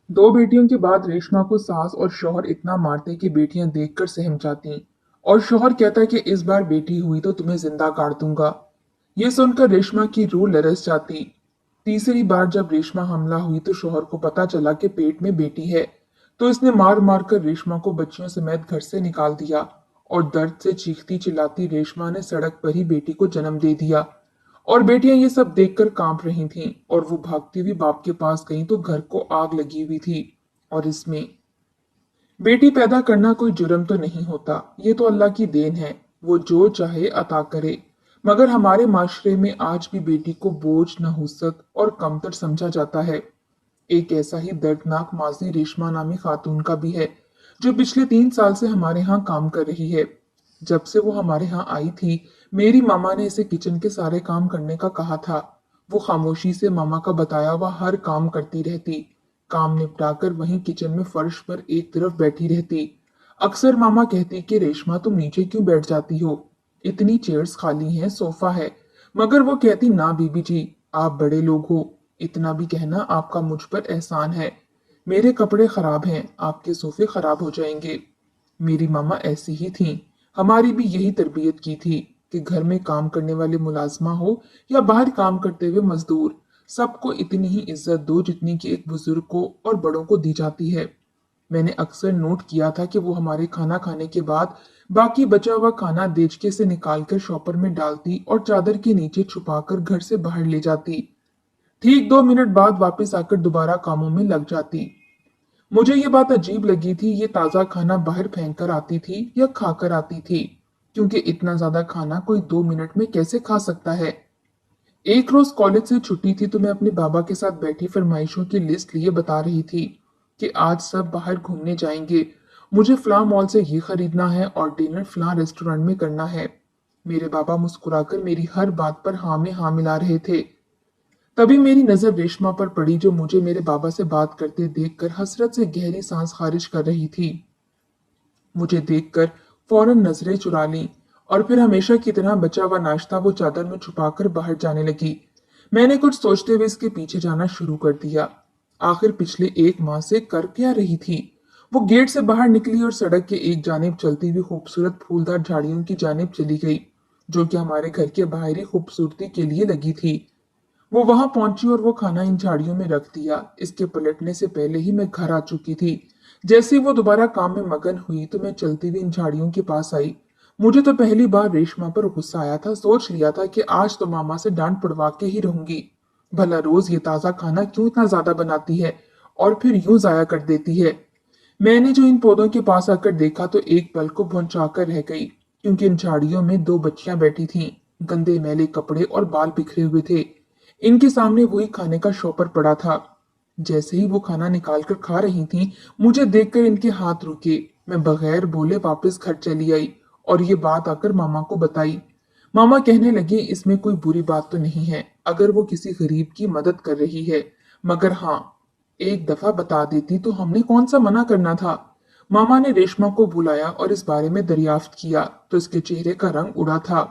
दो बेटियों के बाद रेशमा को सास और शौहर इतना मारते कि बेटियां देखकर सहम जाती। और शौहर कहता कि इस बार बेटी हुई तो तुम्हें जिंदा काट दूंगा। ये सुनकर रेशमा की रूह लरस जाती। तीसरी बार जब रेशमा हमला हुई तो शौहर को पता चला कि पेट में बेटी है। तो इसने मार मार कर रेशमा को बच्चियों समेत घर से निकाल दिया। और दर्द से चीखती चिल्लाती रेशमा ने सड़क पर ही बेटी को जन्म दे दिया। और बेटियां ये सब देखकर कांप रही थीं और वो भागती हुई बाप के पास गईं तो घर को आग लगी हुई थी। और इसमें बेटी पैदा करना कोई जुर्म तो नहीं होता, ये तो अल्लाह की देन है। वो जो चाहे अता करे। मगर हमारे माशरे में आज भी बेटी को बोझ, नहुसत और कमतर समझा जाता है। एक ऐसा ही दर्दनाक माजी रेशमा नामी खातून का भी है, जो पिछले 3 साल से हमारे यहाँ काम कर रही है। जब से वो हमारे यहाँ आई थी, मेरी मामा ने इसे किचन के सारे काम करने का कहा था। वो खामोशी से मामा का बताया हुआ हर काम करती रहती। काम निपटाकर वहीं किचन में फर्श पर एक तरफ बैठी रहती। अक्सर मामा कहती कि रेशमा तुम नीचे क्यों बैठ जाती हो, इतनी चेयर्स खाली हैं, सोफा है। मगर वो कहती ना बीबी जी, आप बड़े लोग हो, इतना भी कहना आपका मुझ पर एहसान है। मेरे कपड़े खराब हैं, आपके सोफे खराब हो जाएंगे। मेरी मामा ऐसी ही थीं। हमारी भी यही तरबियत की थी कि घर में काम करने वाले मुलाजमा हो या बाहर काम करते हुए मजदूर, सबको इतनी ही इज्जत दो जितनी कि एक बुजुर्ग को और बड़ों को दी जाती है। मैंने अक्सर नोट किया था कि वो हमारे खाना खाने के बाद बाकी बचा हुआ खाना देचके से निकालकर शॉपर में डालती और चादर के नीचे छुपाकर घर से बाहर ले जाती। ठीक 2 मिनट बाद वापस आकर दोबारा कामों में लग जाती। मुझे ये बात अजीब लगी थी, ये ताजा खाना बाहर फेंक कर आती थी या खाकर आती थी, क्योंकि इतना ज्यादा खाना कोई 2 मिनट में कैसे खा सकता है। एक रोज कॉलेज से छुट्टी थी तो मैं अपने बाबा के साथ बैठी फरमाइशों की लिस्ट लिए बता रही थी कि आज सब बाहर घूमने जाएंगे, मुझे फलां मॉल से ये खरीदना है और डिनर फलां रेस्टोरेंट में करना है। मेरे बाबा मुस्कुराकर मेरी हर बात पर हाँ में हाँ मिला रहे थे। तभी मेरी नजर रेशमा पर पड़ी, जो मुझे मेरे बाबा से बात करते देखकर हसरत से गहरी सांस खारिज कर रही थी। मुझे देखकर फौरन नजरें चुरा लीं और फिर हमेशा की तरह बचा हुआ नाश्ता वो चादर में छुपाकर बाहर जाने लगी। मैंने कुछ सोचते हुए इसके पीछे जाना शुरू कर दिया। आखिर पिछले 1 माह से कर क्या रही थी। वो गेट से बाहर निकली और सड़क के एक जानिब चलती हुई खूबसूरत फूलदार झाड़ियों की जानिब चली गई, जो कि हमारे घर के बाहरी खूबसूरती के लिए लगी थी। वो वहां पहुंची और वो खाना इन झाड़ियों में रख दिया। इसके पलटने से पहले ही मैं घर आ चुकी थी। जैसे ही वो दोबारा काम में मगन हुई तो मैं चलती हुई इन झाड़ियों के पास आई। मुझे तो पहली बार रेशमा पर गुस्सा आया था। सोच लिया था कि आज तो मामा से डांट पड़वा के ही रहूंगी। भला रोज ये ताजा खाना क्यों इतना ज्यादा बनाती है और फिर यूं जाया कर देती है। मैंने जो इन पौधों के पास आकर देखा तो एक पल को भौंचाकर रह गई, क्योंकि इन झाड़ियों में 2 बच्चियां बैठी थीं। गंदे मैले कपड़े और बाल बिखरे हुए थे। इनके सामने वही खाने का शॉपर पड़ा था। जैसे ही वो खाना निकाल कर खा रही थीं, मुझे देखकर इनके हाथ रुके। मैं बगैर बोले वापस घर चली आई और ये बात आकर मामा को बताई। मामा कहने लगे इसमें कोई बुरी बात तो नहीं है अगर वो किसी गरीब की मदद कर रही है, मगर हाँ, एक दफा बता देती तो हमने कौन सा मना करना था। मामा ने रेशमा को बुलाया और इस बारे में दरियाफ्त किया तो इसके चेहरे का रंग उड़ा था।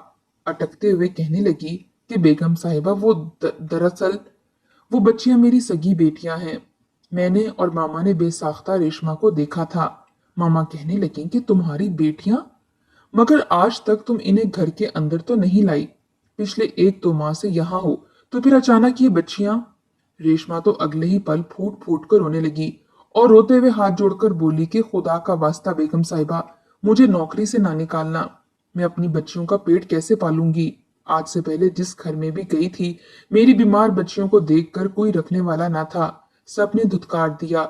अटकते हुए कहने लगी कि बेगम साहिबा दरअसल वो बच्चियां मेरी सगी बेटियां हैं। मैंने और मामा ने बेसाख्ता रेशमा को देखा था। मामा कहने लगी कि तुम्हारी बेटियां, मगर आज तक तुम इन्हें घर के अंदर तो नहीं लाई। पिछले 1-2 माह से यहाँ हो तो फिर अचानक ये बच्चियां। रेशमा तो अगले ही पल फूट फूट कर रोने लगी और रोते हुए हाथ जोड़कर बोली कि खुदा का वास्ता बेगम साहिबा, मुझे नौकरी से ना निकालना। मैं अपनी बच्चियों का पेट कैसे पालूंगी। आज से पहले जिस घर में भी गई थी, मेरी बीमार बच्चियों को देखकर कोई रखने वाला ना था। सबने धुतकार दिया।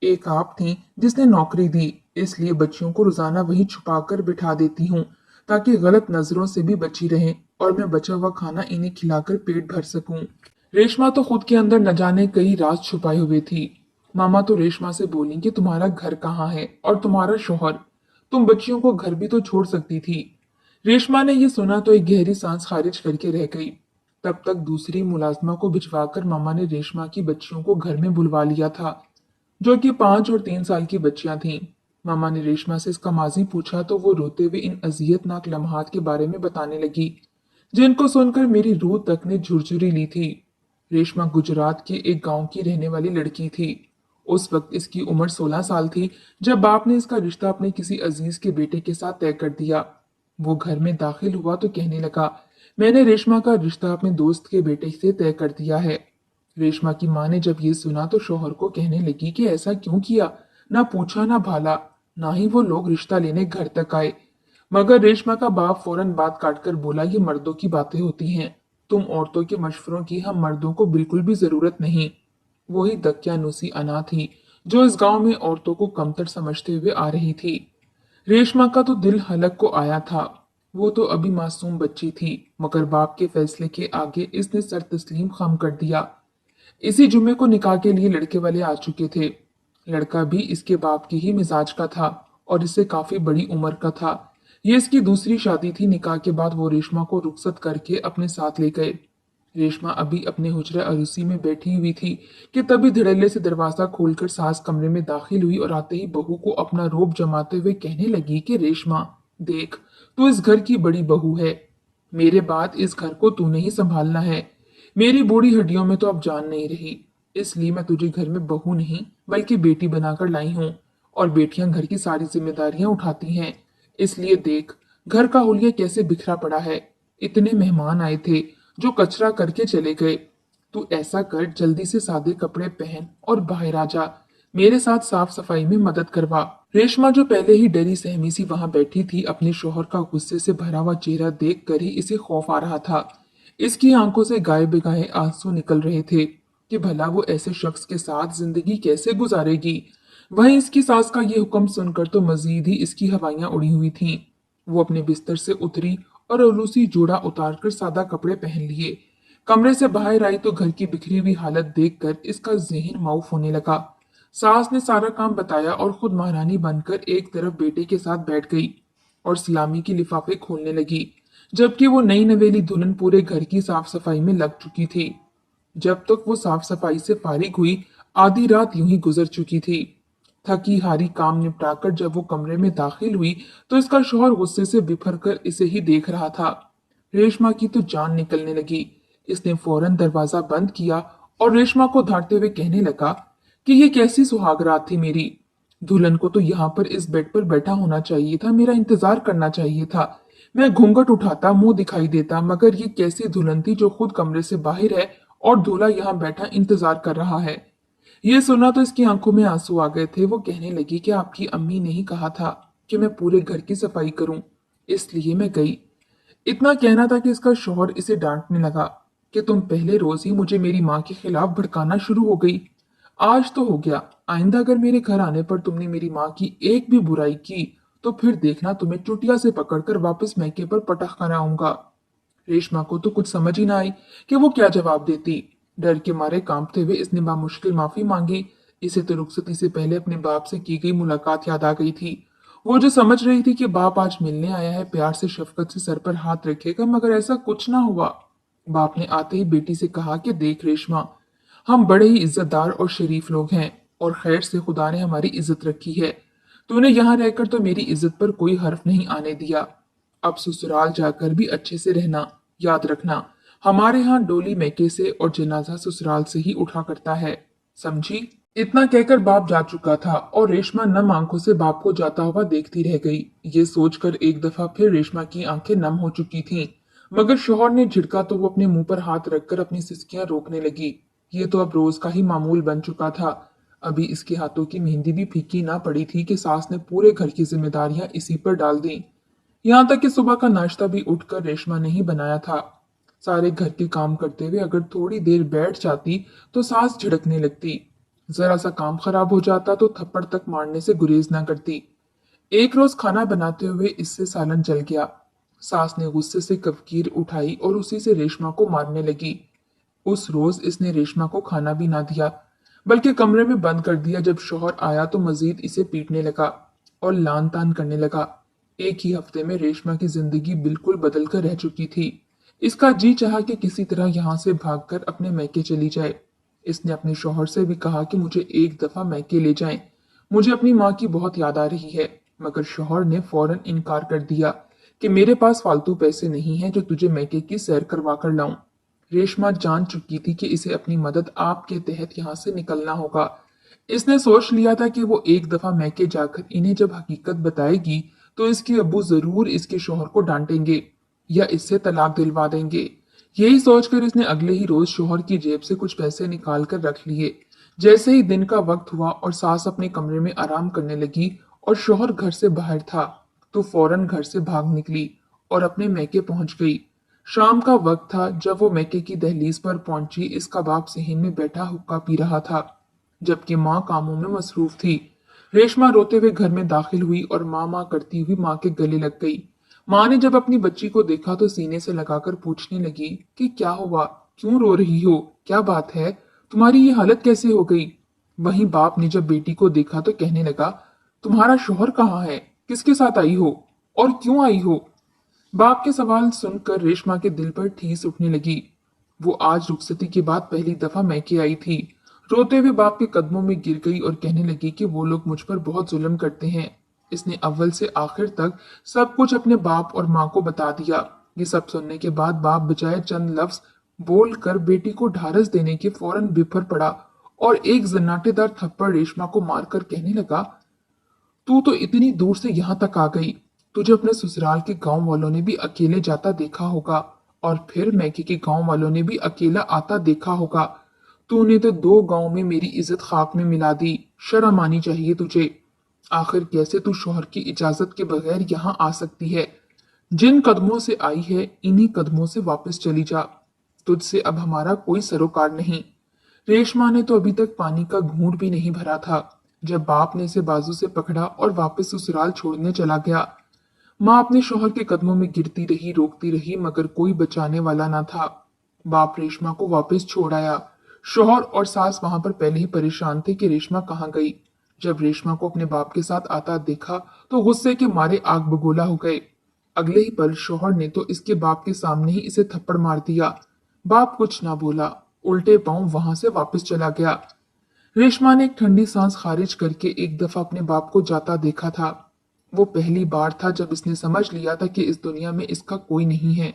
एक आप थी जिसने नौकरी दी, इसलिए बच्चियों को रोजाना वही छुपाकर बिठा देती हूँ ताकि गलत नजरों से भी बची रहें और मैं बचा हुआ खाना इन्हें खिलाकर पेट भर सकूं। रेशमा तो खुद के अंदर न जाने कई राज छुपाए हुए थी। मामा तो रेशमा से बोली कि तुम्हारा घर कहाँ है और तुम्हारा शोहर, तुम बच्चियों को घर भी तो छोड़ सकती थी। रेशमा ने यह सुना तो एक गहरी सांस खारिज करके रह गई। तब तक दूसरी मुलाजमा को भिजवाकर मामा ने रेशमा की बच्चियों को घर में बुलवा लिया था, जो कि 5 और 3 साल की बच्चियां थीं। मामा ने रेशमा से इसका माजी पूछा तो वो रोते हुए इन अजियतनाक लम्हात के बारे में बताने लगी, जिनको सुनकर मेरी रूह तक ने झुरझुरी ली थी। रेशमा गुजरात के एक गांव की रहने वाली लड़की थी। उस वक्त इसकी उम्र 16 साल थी जब बाप ने इसका रिश्ता अपने किसी अजीज के बेटे के साथ तय कर दिया। वो घर में दाखिल हुआ तो कहने लगा, मैंने रेशमा का रिश्ता अपने दोस्त के बेटे से तय कर दिया है। रेशमा की माँ ने जब ये सुना तो शौहर को कहने लगी कि ऐसा क्यों किया, ना पूछा ना भाला, ना ही वो लोग रिश्ता लेने घर तक आए। मगर रेशमा का बाप फौरन बात काटकर बोला, ये मर्दों की बातें होती हैं, तुम औरतों के मशवरों की हम मर्दों को बिल्कुल भी जरूरत नहीं। वही दकियानूसी अना थी जो इस गांव में औरतों को कमतर समझते हुए आ रही थी। रेशमा का तो दिल हलक को आया था। वो तो अभी मासूम बच्ची थी, मगर बाप के फैसले के आगे इसने सर तस्लीम खम कर दिया। इसी जुमे को निकाह के लिए लड़के वाले आ चुके थे। लड़का भी इसके बाप की ही मिजाज का था और इससे काफी बड़ी उम्र का था। ये इसकी दूसरी शादी थी। निकाह के बाद वो रेशमा को रुखसत करके अपने साथ ले गए। रेशमा अभी अपने हुजरा अरूसी में बैठी हुई थी कि तभी धड़ल्ले से दरवाजा खोलकर सास कमरे में दाखिल हुई और आते ही बहू को अपना रोब जमाते हुए कहने लगी कि रेशमा, देख, तू इस घर की बड़ी बहू है। मेरे बाद इस घर को तूने ही संभालना है। मेरी बूढ़ी हड्डियों में तो अब जान नहीं रही, इसलिए मैं तुझे घर में बहू नहीं बल्कि बेटी बनाकर लाई हूँ। और बेटियां घर की सारी जिम्मेदारियां उठाती हैं। इसलिए देख, घर का हुलिया कैसे बिखरा पड़ा है। इतने मेहमान आए थे जो कचरा करके चले गए। तू ऐसा कर, जल्दी से सादे कपड़े पहन और बाहर आ जा। मेरे साथ साफ सफाई में मदद करवा। रेशमा जो पहले ही डरी सहमी सी वहां बैठी थी, अपने शोहर का गुस्से से भरा हुआ चेहरा देखकर ही इसे खौफ आ रहा था। इसकी आंखों से गाये बेगाए आंसू निकल रहे थे कि भला वो ऐसे शख्स के साथ जिंदगी कैसे गुजारेगी। वहीं इसकी सास का ये हुक्म सुनकर तो मजीद ही इसकी हवाइयां उड़ी हुई थीं। वो अपने बिस्तर से उतरी और उलूसी जोड़ा उतारकर सादा कपड़े पहन लिए। कमरे से बाहर आई तो घर की बिखरी हुई हालत देखकर इसका जहन माऊफ होने लगा। सास ने सारा काम बताया और खुद महारानी बनकर एक तरफ बेटे के साथ बैठ गई और सलामी के लिफाफे खोलने लगी, जबकि वो नई नवेली दुल्हन पूरे घर की साफ सफाई में लग चुकी थी। जब तक वो साफ सफाई से फारिग हुई, आधी रात यूं ही गुजर चुकी थी। थकी हारी काम निपटाकर जब वो कमरे में दाखिल हुई तो इसका शौहर गुस्से से बिफर कर इसे ही देख रहा था। रेशमा की तो जान निकलने लगी। इसने फौरन दरवाजा बंद किया और रेशमा को धारते हुए कहने लगा कि ये कैसी सुहाग रात थी मेरी। दुल्हन को तो यहाँ पर इस बेड पर बैठा होना चाहिए था, मेरा इंतजार करना चाहिए था। मैं घूंघट उठाता, मुंह दिखाई देता, मगर ये कैसी दुल्हन थी जो खुद कमरे से बाहर है और दूल्हा यहाँ बैठा इंतजार कर रहा है। ये सुना तो इसकी आंखों में आंसू आ गए थे। वो कहने लगी कि आपकी अम्मी ने ही कहा था कि मैं पूरे घर की सफाई करूं, इसलिए मैं गई। इतना कहना था कि इसका शौहर इसे डांटने लगा कि तुम पहले रोज ही मुझे मेरी माँ के खिलाफ भड़काना शुरू हो गई। आज तो हो गया, आइंदा अगर मेरे घर आने पर तुमने मेरी माँ की एक भी बुराई की तो फिर देखना तुम्हें चुटिया से पकड़कर वापस मैके पर पटक कर आऊंगा। रेशमा को तो कुछ समझ ही ना आई कि वो क्या जवाब देती। डर के मारे कांपते हुए इसने बामुश्किल माफी मांगी। इसे तो रुखसती से पहले अपने बाप से की गई मुलाकात याद आ गई थी। वो जो समझ रही थी कि बाप आज मिलने आया है, प्यार से शफकत से सर पर हाथ रखेगा, मगर ऐसा कुछ ना हुआ। बाप ने आते ही बेटी से कहा कि देख रेशमा, हम बड़े ही इज्जतदार और शरीफ लोग हैं और खैर से खुदा ने हमारी इज्जत रखी है। तूने यहाँ रहकर तो मेरी इज्जत पर कोई हर्फ नहीं आने दिया। अब ससुराल जाकर भी अच्छे से रहना। याद रखना, हमारे यहाँ डोली मैके से और जनाजा ससुराल से ही उठा करता है, समझी। इतना कहकर बाप जा चुका था और रेशमा नम आंखों से बाप को जाता हुआ देखती रह गई। ये सोचकर एक दफा फिर रेशमा की आंखें नम हो चुकी थीं, मगर शौहर ने झिड़का तो वो अपने मुंह पर हाथ रखकर अपनी सिसकियां रोकने लगी। ये तो अब रोज का ही मामूल बन चुका था। अभी इसके हाथों की मेहंदी भी फीकी ना पड़ी थी कि सास ने पूरे घर की जिम्मेदारियां इसी पर डाल दी। यहाँ तक कि सुबह का नाश्ता भी उठकर रेशमा ने ही बनाया था। सारे घर के काम करते हुए अगर थोड़ी देर बैठ जाती तो सास झिड़कने लगती। जरा सा काम खराब हो जाता तो थप्पड़ तक मारने से गुरेज ना करती। एक रोज खाना बनाते हुए इससे सालन जल गया। सास ने गुस्से से कफकीर उठाई और उसी से रेशमा को मारने लगी। उस रोज इसने रेशमा को खाना भी ना दिया, बल्कि कमरे में बंद कर दिया। जब शौहर आया तो मजीद इसे पीटने लगा और लान तान करने लगा। एक ही हफ्ते में रेशमा की जिंदगी बिल्कुल बदल कर रह चुकी थी। इसका जी चाहा कि किसी तरह यहाँ से भागकर अपने मैके चली जाए। इसने अपने शौहर से भी कहा कि मुझे एक दफा मैके ले जाएं, मुझे अपनी माँ की बहुत याद आ रही है। मगर शौहर ने फौरन इनकार कर दिया कि मेरे पास फालतू पैसे नहीं है जो तुझे मैके की सैर करवा कर लाऊं। रेशमा जान चुकी थी कि इसे अपनी मदद आप के तहत यहाँ से निकलना होगा, इसने सोच लिया था कि वो एक दफा मैके जाकर इन्हें जब हकीकत बताएगी तो इसके अब्बू जरूर इसके शौहर को डांटेंगे या इससे तलाक दिलवा देंगे। यही सोचकर इसने अगले ही रोज शौहर की जेब से कुछ पैसे निकाल कर रख लिए। जैसे ही दिन का वक्त हुआ और सास अपने कमरे में आराम करने लगी और शौहर घर से बाहर था, तो फौरन घर से भाग निकली और अपने मैके पहुंच गई। शाम का वक्त था जब वो मैके की दहलीज पर पहुंची। इसका बाप सहन में बैठा हुक्का पी रहा था, जबकि माँ कामों में मसरूफ थी। रेशमा रोते हुए घर में दाखिल हुई और माँ माँ करती हुई माँ के गले लग गई। माँ ने जब अपनी बच्ची को देखा तो सीने से लगाकर पूछने लगी कि क्या हुआ, क्यों रो रही हो, क्या बात है, तुम्हारी ये हालत कैसे हो गई। वहीं बाप ने जब बेटी को देखा तो कहने लगा, तुम्हारा शौहर कहाँ है, किसके साथ आई हो और क्यों आई हो। बाप के सवाल सुनकर रेशमा के दिल पर ठेस उठने लगी। वो आज रुखसती के बाद पहली दफा मैके आई थी। रोते हुए बाप के कदमों में गिर गई और कहने लगी कि वो लोग मुझ पर बहुत जुल्म करते हैं। इसने अव्वल से आखिर तक सब कुछ अपने बाप और माँ को बता दिया। ये सब सुनने के बाद बाप बजाय चंद लफ्ज बोलकर बेटी को ढारस देने के फौरन बिफर पड़ा और एक जन्नाटेदार थप्पड़ रेशमा को मारकर कहने लगा, तू तो इतनी दूर से यहाँ तक आ गई, तुझे अपने ससुराल के गांव वालों ने भी अकेले जाता देखा होगा और फिर मैके के गांव वालों ने भी अकेला आता देखा होगा। तूने तो दो गांव में मेरी इज्जत खाक में मिला दी, शर्म आनी चाहिए तुझे। आखिर कैसे तू शौहर की इजाजत के बगैर यहाँ आ सकती है। जिन कदमों से आई है इन्हीं कदमों से वापस चली जा, तुझसे अब हमारा कोई सरोकार नहीं। रेशमा ने तो अभी तक पानी का घूंट भी नहीं भरा था जब बाप ने इसे बाजू से पकड़ा और वापस ससुराल छोड़ने चला गया। माँ अपने शौहर के कदमों में गिरती रही, रोकती रही, मगर कोई बचाने वाला ना था। बाप रेशमा को वापस छोड़ आया। शौहर और सास वहां पर पहले ही परेशान थे कि रेशमा कहाँ गई। जब रेशमा को अपने बाप के साथ आता देखा तो गुस्से के मारे आग बगोला हो गए। अगले ही पल शौहर ने तो इसके बाप के सामने ही इसे थप्पड़ मार दिया। बाप कुछ ना बोला, उल्टे पांव वहां से वापस चला गया। रेशमा ने एक ठंडी सांस खारिज करके एक दफा अपने बाप को जाता देखा था। वो पहली बार था जब इसने समझ लिया था कि इस दुनिया में इसका कोई नहीं है।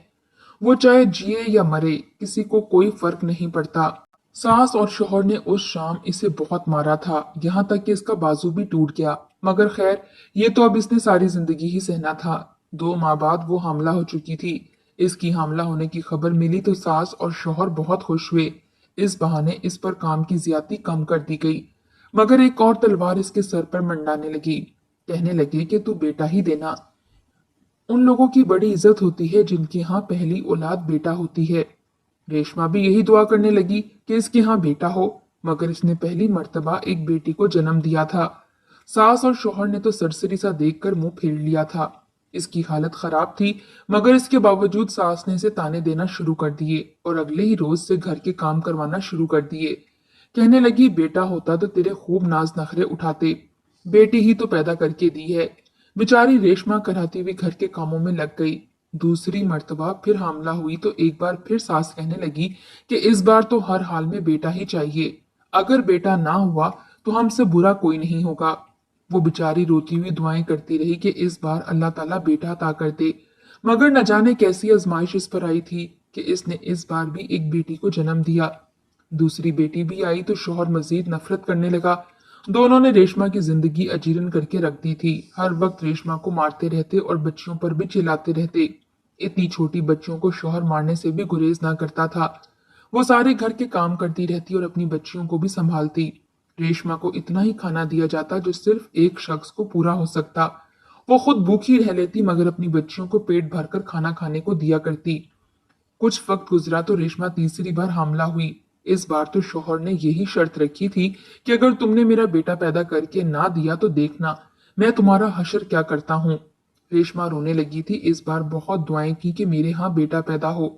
वो चाहे जिए या मरे, किसी को कोई फर्क नहीं पड़ता। सास और शौहर ने उस शाम इसे बहुत मारा था, यहाँ तक कि इसका बाजू भी टूट गया। मगर खैर, ये तो अब इसने सारी जिंदगी ही सहना था। 2 माह बाद वो हामला हो चुकी थी। इसकी हामला होने की खबर मिली तो सास और शौहर बहुत खुश हुए। इस बहाने इस पर काम की ज्यादती कम कर दी गई। मगर एक और तलवार इसके सर पर मंडाने लगी। कहने लगे कि तू बेटा ही देना। उन लोगों की बड़ी इज्जत होती है जिनके यहाँ पहली औलाद बेटा होती है। रेशमा भी यही दुआ करने लगी कि इसके यहाँ बेटा हो, मगर इसने पहली मर्तबा एक बेटी को जन्म दिया था। सास और शौहर ने तो सरसरी सा देखकर मुंह फेर लिया था। इसकी हालत खराब थी, मगर इसके बावजूद सास ने इसे ताने देना शुरू कर दिए और अगले ही रोज से घर के काम करवाना शुरू कर दिए। कहने लगी, बेटा होता तो तेरे खूब नाज नखरे उठाते, बेटी ही तो पैदा करके दी है। बेचारी रेशमा कराती हुई घर के कामों में लग गई। दूसरी मर्तबा फिर हामला हुई तो एक बार फिर सास कहने लगी कि इस बार तो हर हाल में बेटा ही चाहिए, अगर बेटा ना हुआ तो हमसे बुरा कोई नहीं होगा। वो बेचारी रोती हुई दुआएं करती रही कि इस बार अल्लाह ताला बेटा अता कर दे। मगर न जाने कैसी आजमाइश इस पर आई थी कि इसने इस बार भी एक बेटी को जन्म दिया। दूसरी बेटी भी आई तो शौहर मजीद नफरत करने लगा। दोनों ने रेशमा की जिंदगी अजीरन करके रख दी थी। हर वक्त रेशमा को मारते रहते और बच्चियों पर भी चिल्लाते रहते। इतनी छोटी बच्चियों को शौहर मारने से भी गुरेज ना करता था। वो सारे घर के काम करती रहती और अपनी बच्चियों को भी संभालती। रेशमा को इतना ही खाना दिया जाता जो सिर्फ एक शख्स को पूरा हो सकता। वो खुद भूखी रह लेती मगर अपनी बच्चियों को पेट भरकर खाना खाने को दिया करती। कुछ वक्त गुजरा तो रेशमा तीसरी बार हामला हुई। इस बार तो शौहर ने यही शर्त रखी थी कि अगर तुमने मेरा बेटा पैदा करके ना दिया तो देखना मैं तुम्हारा हशर क्या करता हूँ। रेशमा रोने लगी थी। इस बार बहुत दुआएं की कि मेरे यहाँ बेटा पैदा हो।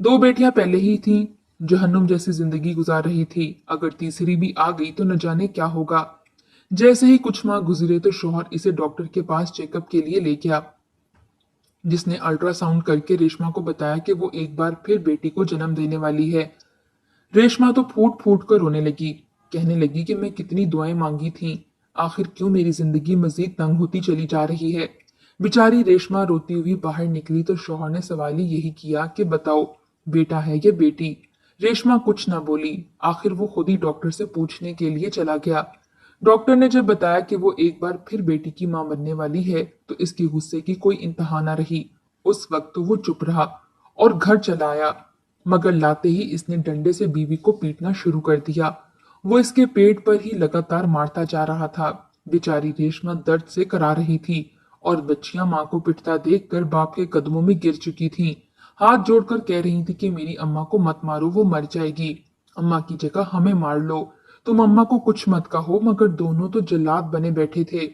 2 बेटियां पहले ही थीं, जहन्नुम जैसी जिंदगी गुजार रही थी। अगर तीसरी भी आ गई तो न जाने क्या होगा। जैसे ही कुछ माह गुजरे तो शौहर इसे डॉक्टर के पास चेकअप के लिए ले गया, जिसने अल्ट्रासाउंड करके रेशमा को बताया कि वो एक बार फिर बेटी को जन्म देने वाली है। रेशमा तो फूट फूट कर रोने लगी। कहने लगी कि मैं कितनी दुआएं मांगी थी, आखिर क्यों मेरी जिंदगी मजीद तंग होती चली जा रही है। बेचारी रेशमा रोती हुई बाहर निकली तो शौहर ने सवाल ही यही किया कि बताओ बेटा है या बेटी। रेशमा कुछ ना बोली। आखिर वो खुद ही डॉक्टर से पूछने के लिए चला गया। डॉक्टर ने जब बताया कि वो एक बार फिर बेटी की मां बनने वाली है तो इसके गुस्से की कोई इंतहा न रही। उस वक्त तो वो चुप रहा और घर चला आया, मगर लाते ही इसने डंडे से बीवी को पीटना शुरू कर दिया। वो इसके पेट पर ही लगातार मारता जा रहा था। बेचारी रेशमा दर्द से करा रही थी और बच्चियां मां को पिटता देखकर बाप के कदमों में गिर चुकी थीं। हाथ जोड़कर कह रही थी कि मेरी अम्मा को मत मारो, वो मर जाएगी। अम्मा की जगह हमें मार लो, तुम अम्मा को कुछ मत कहो। मगर दोनों तो जल्लाद बने बैठे थे।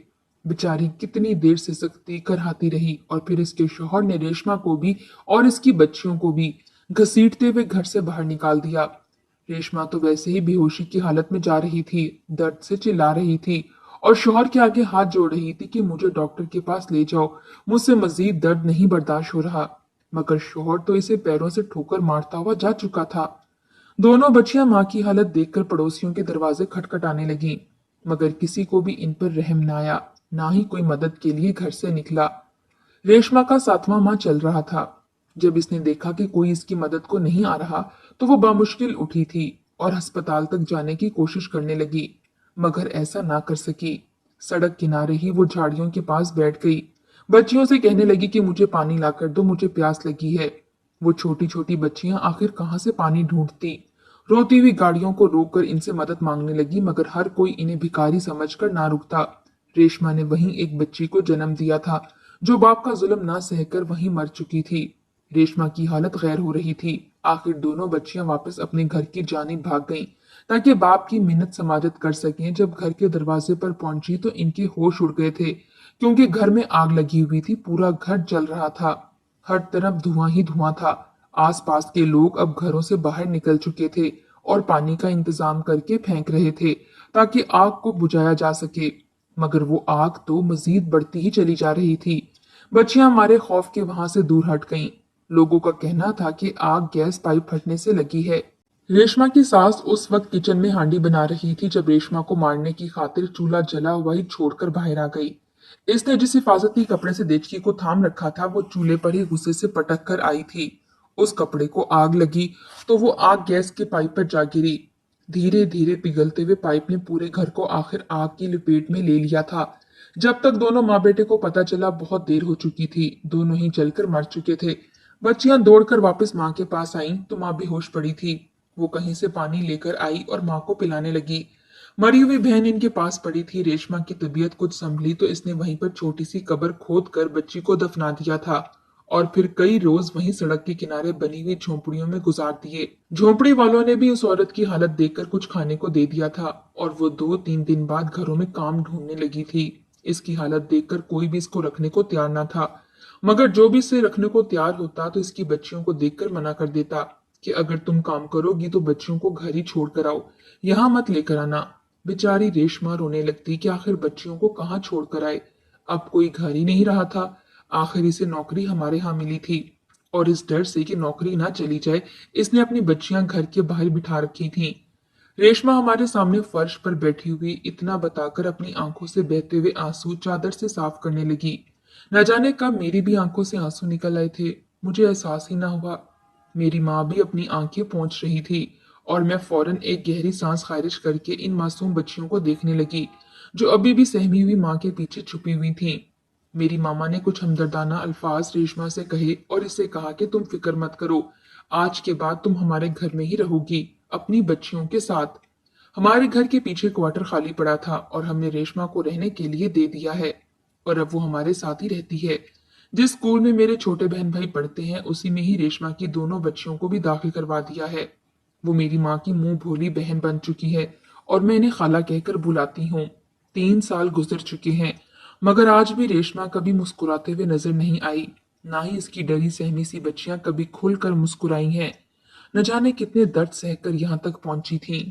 बेचारी कितनी देर से सख्ती कराती रही और फिर इसके शौहर ने रेशमा को भी और इसकी बच्चियों को भी घसीटते हुए घर से बाहर निकाल दिया। रेशमा तो वैसे ही बेहोशी की हालत में जा रही थी, दर्द से चिल्ला रही थी और शौहर के आगे हाथ जोड़ रही थी कि मुझे डॉक्टर के पास ले जाओ, मुझसे मजीद दर्द नहीं बर्दाश्त हो रहा। मगर शौहर तो इसे पैरों से ठोकर मारता हुआ जा चुका था। दोनों बच्चियां मां की हालत देखकर पड़ोसियों के दरवाजे खटखटाने लगीं, मगर किसी को भी इन पर रहम न आया, ना ही कोई मदद के लिए घर से निकला। रेशमा का 7वां माह चल रहा था। जब इसने देखा कि कोई इसकी मदद को नहीं आ रहा तो वो बामुश्किल उठी थी और अस्पताल तक जाने की कोशिश करने लगी, मगर ऐसा ना कर सकी। सड़क किनारे ही वो झाड़ियों के पास बैठ गई। बच्चियों से कहने लगी कि मुझे पानी लाकर दो, मुझे प्यास लगी है। वो छोटी छोटी बच्चियां आखिर कहां से पानी ढूंढती। रोती हुई गाड़ियों को रोककर इनसे मदद मांगने लगी, मगर हर कोई इन्हें भिखारी समझकर ना रुकता। रेशमा ने वहीं एक बच्ची को जन्म दिया था जो बाप का जुल्म ना सहकर वहीं मर चुकी थी। रेशमा की हालत गैर हो रही थी। आखिर दोनों बच्चियां वापस अपने घर की जानिब भाग गईं ताकि बाप की मिन्नत समाजत कर सकें। जब घर के दरवाजे पर पहुंची तो इनके होश उड़ गए थे, क्योंकि घर में आग लगी हुई थी, पूरा घर जल रहा था। हर तरफ धुआं ही धुआं था। आसपास के लोग अब घरों से बाहर निकल चुके थे और पानी का इंतजाम करके फेंक रहे थे ताकि आग को बुझाया जा सके, मगर वो आग तो मजीद बढ़ती ही चली जा रही थी। बच्चियां हमारे खौफ के वहां से दूर हट गईं। लोगों का कहना था कि आग गैस पाइप फटने से लगी है। रेशमा की सास उस वक्त किचन में हांडी बना रही थी जब रेशमा को मारने की खातिर चूल्हा जला हुआ ही छोड़कर बाहर आ गई। इसने जिस हिफाजती कपड़े से देचकी को थाम रखा था वो चूल्हे पर ही गुस्से से पटक कर आई थी। उस कपड़े को आग लगी तो वो आग गैस के पाइप पर जा गिरी। धीरे धीरे पिघलते हुए पाइप ने पूरे घर को आखिर आग की लपेट में ले लिया था। जब तक दोनों माँ बेटे को पता चला बहुत देर हो चुकी थी, दोनों ही जलकर मर चुके थे। बच्चियां दौड़कर वापस माँ के पास आईं तो माँ बेहोश पड़ी थी। वो कहीं से पानी लेकर आई और माँ को पिलाने लगी। मरी हुई बहन इनके पास पड़ी थी। रेशमा की तबीयत कुछ संभली तो इसने वहीं पर छोटी सी कब्र खोद कर बच्ची को दफना दिया था और फिर कई रोज वहीं सड़क के किनारे बनी हुई झोंपड़ियों में गुजार दिए। झोंपड़ी वालों ने भी उस औरत की हालत देखकर कुछ खाने को दे दिया था और वो 2-3 दिन बाद घरों में काम ढूंढने लगी थी। इसकी हालत देखकर कोई भी इसको रखने को तैयार ना था, मगर जो भी इसे रखने को तैयार होता तो इसकी बच्चियों को देखकर मना कर देता कि अगर तुम काम करोगी तो बच्चियों को घर ही छोड़ कर आओ, यहाँ मत लेकर आना। बेचारी रेशमा रोने लगती कि आखिर बच्चियों को कहाँ छोड़ कर आए। अब कोई घर ही नहीं रहा था। आखिर इसे नौकरी हमारे यहाँ मिली थी और इस डर से कि नौकरी ना चली जाए इसने अपनी बच्चियां घर के बाहर बिठा रखी थीं। रेशमा हमारे सामने फर्श पर बैठी हुई इतना बताकर अपनी आंखों से बहते हुए आंसू चादर से साफ करने लगी। न जाने कब मेरी भी आंखों से आंसू निकल आए थे, मुझे एहसास ही ना हुआ। मेरी माँ भी अपनी आंखें पोंछ रही थी और मैं फौरन एक गहरी सांस खारिज करके इन मासूम बच्चियों को देखने लगी जो अभी भी सहमी हुई माँ के पीछे छुपी हुई थीं। मेरी मामा ने कुछ हमदर्दाना अल्फाज रेशमा से कहे और इससे कहा कि तुम फिक्र मत करो, आज के बाद तुम हमारे घर में ही रहोगी अपनी बच्चियों के साथ। हमारे घर के पीछे क्वार्टर खाली पड़ा था और हमने रेशमा को रहने के लिए दे दिया है और अब वो हमारे साथ ही रहती है। जिस स्कूल में मेरे छोटे बहन भाई पढ़ते हैं उसी में ही रेशमा की दोनों बच्चियों को भी दाखिल करवा दिया है। वो मेरी माँ की मुंह भोली बहन बन चुकी है और मैं इन्हें खाला कहकर बुलाती हूँ। 3 साल गुजर चुके हैं, मगर आज भी रेशमा कभी मुस्कुराते हुए नजर नहीं आई। ना ही इसकी डरी सहमी सी बच्चियां कभी खुलकर मुस्कुराई हैं। न जाने कितने दर्द सहकर यहाँ तक पहुंची थीं।